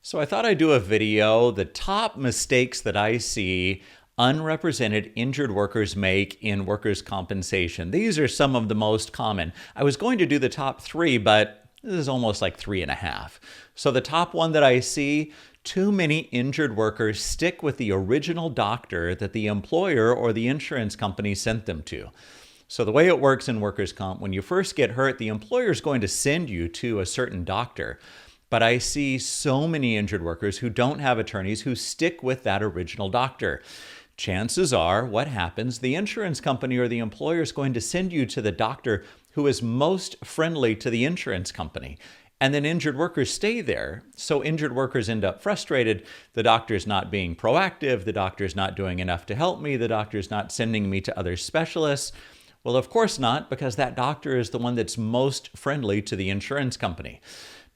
So I thought I'd do a video, the top mistakes that I see unrepresented injured workers make in workers' compensation. These are some of the most common. I was going to do the top three, but this is almost like 3.5. So the top one that I see, too many injured workers stick with the original doctor that the employer or the insurance company sent them to. So the way it works in workers' comp, when you first get hurt, the employer is going to send you to a certain doctor. But I see so many injured workers who don't have attorneys who stick with that original doctor. Chances are, what happens, the insurance company or the employer is going to send you to the doctor who is most friendly to the insurance company. And then injured workers stay there. So injured workers end up frustrated. The doctor's not being proactive. The doctor's not doing enough to help me. The doctor's not sending me to other specialists. Well, of course not, because that doctor is the one that's most friendly to the insurance company.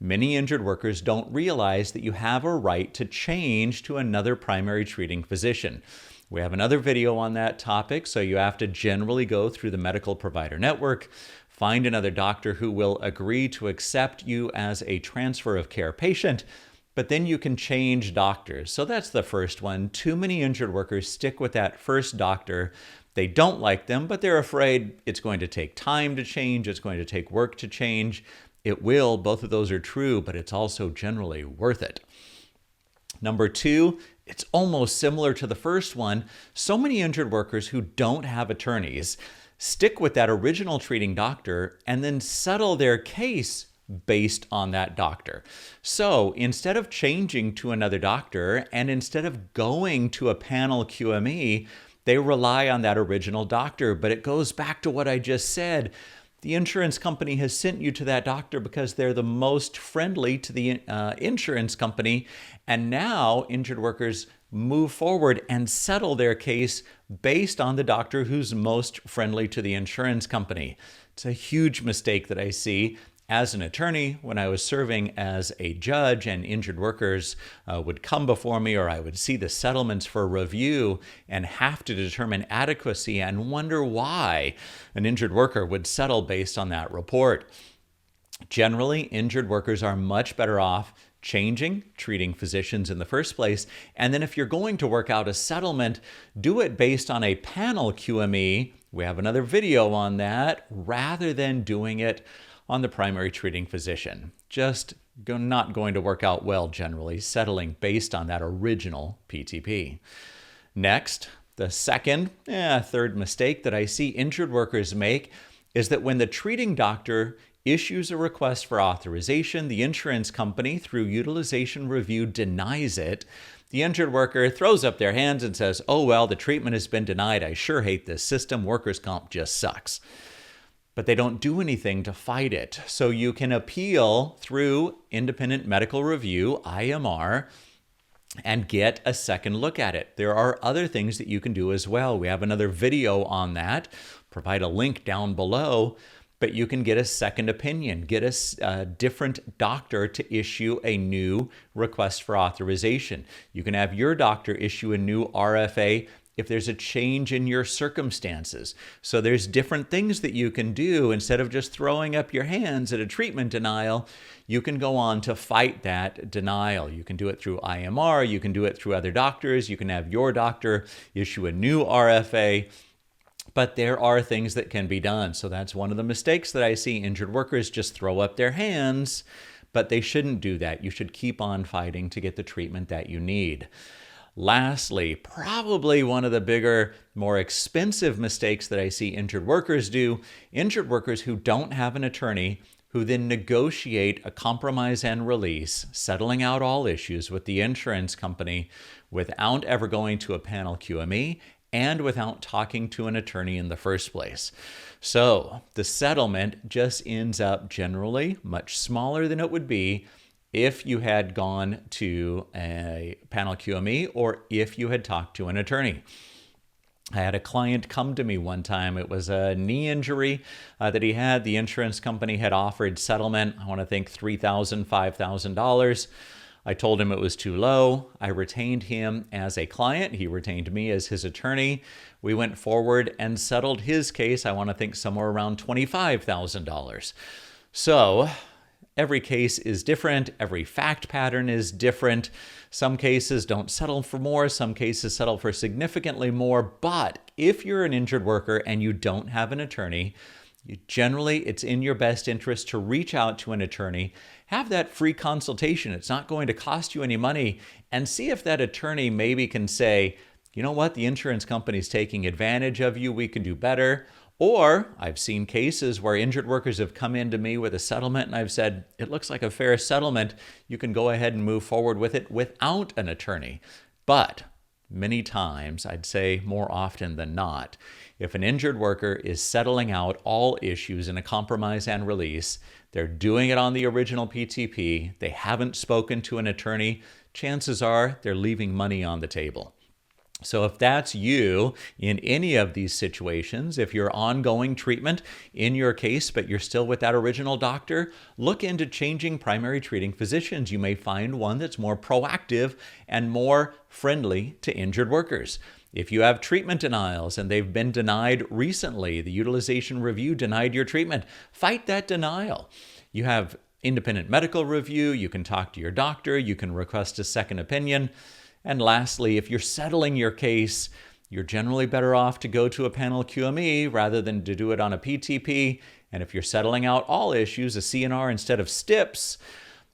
Many injured workers don't realize that you have a right to change to another primary treating physician. We have another video on that topic, so you have to generally go through the medical provider network, find another doctor who will agree to accept you as a transfer of care patient, but then you can change doctors. So that's the first one. Too many injured workers stick with that first doctor. They don't like them, but they're afraid it's going to take time to change, it's going to take work to change. It will, both of those are true, but it's also generally worth it. Number two, it's almost similar to the first one. So many injured workers who don't have attorneys stick with that original treating doctor and then settle their case based on that doctor. So instead of changing to another doctor and instead of going to a panel QME, they rely on that original doctor. But it goes back to what I just said. The insurance company has sent you to that doctor because they're the most friendly to the insurance company. And now injured workers move forward and settle their case based on the doctor who's most friendly to the insurance company. It's a huge mistake that I see. As an attorney, when I was serving as a judge and injured workers would come before me, or I would see the settlements for review and have to determine adequacy and wonder why an injured worker would settle based on that report. Generally, injured workers are much better off changing treating physicians in the first place. And then if you're going to work out a settlement, do it based on a panel QME. We have another video on that, rather than doing it on the primary treating physician. Just not going to work out well generally, settling based on that original PTP. Next, the third mistake that I see injured workers make is that when the treating doctor issues a request for authorization, the insurance company, through utilization review, denies it. The injured worker throws up their hands and says, "Oh, well, the treatment has been denied. I sure hate this system. Workers' comp just sucks." But they don't do anything to fight it. So you can appeal through independent medical review, IMR, and get a second look at it. There are other things that you can do as well. We have another video on that. Provide a link down below. But you can get a second opinion, get a different doctor to issue a new request for authorization. You can have your doctor issue a new RFA if there's a change in your circumstances. So there's different things that you can do. Instead of just throwing up your hands at a treatment denial, you can go on to fight that denial. You can do it through IMR, you can do it through other doctors, you can have your doctor issue a new RFA. But there are things that can be done. So that's one of the mistakes that I see. Injured workers just throw up their hands, but they shouldn't do that. You should keep on fighting to get the treatment that you need. Lastly, probably one of the bigger, more expensive mistakes that I see injured workers do, injured workers who don't have an attorney, who then negotiate a compromise and release, settling out all issues with the insurance company without ever going to a panel QME and without talking to an attorney in the first place. So the settlement just ends up generally much smaller than it would be if you had gone to a panel QME or if you had talked to an attorney. I had a client come to me one time. It was a knee injury that he had. The insurance company had offered settlement, I want to think $3,000, $5,000. I told him it was too low. I retained him as a client. He retained me as his attorney. We went forward and settled his case, I want to think somewhere around $25,000. So Every case is different. Every fact pattern is different. Some cases don't settle for more. Some cases settle for significantly more. But if you're an injured worker and you don't have an attorney, generally, it's in your best interest to reach out to an attorney, have that free consultation. It's not going to cost you any money, and see if that attorney maybe can say, you know what, the insurance company's taking advantage of you, we can do better. Or I've seen cases where injured workers have come into me with a settlement and I've said, it looks like a fair settlement. You can go ahead and move forward with it without an attorney. But many times, I'd say more often than not, if an injured worker is settling out all issues in a compromise and release, they're doing it on the original PTP, they haven't spoken to an attorney, chances are they're leaving money on the table. So if that's you in any of these situations, if you're ongoing treatment in your case, but you're still with that original doctor, look into changing primary treating physicians. You may find one that's more proactive and more friendly to injured workers. If you have treatment denials and they've been denied recently, the utilization review denied your treatment, fight that denial. You have independent medical review, you can talk to your doctor, you can request a second opinion. And lastly, if you're settling your case, you're generally better off to go to a panel QME rather than to do it on a PTP. And if you're settling out all issues, a CNR instead of STIPs,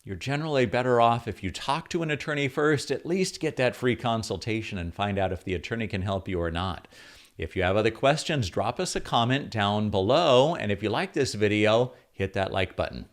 you're generally better off if you talk to an attorney first, at least get that free consultation and find out if the attorney can help you or not. If you have other questions, drop us a comment down below. And if you like this video, hit that like button.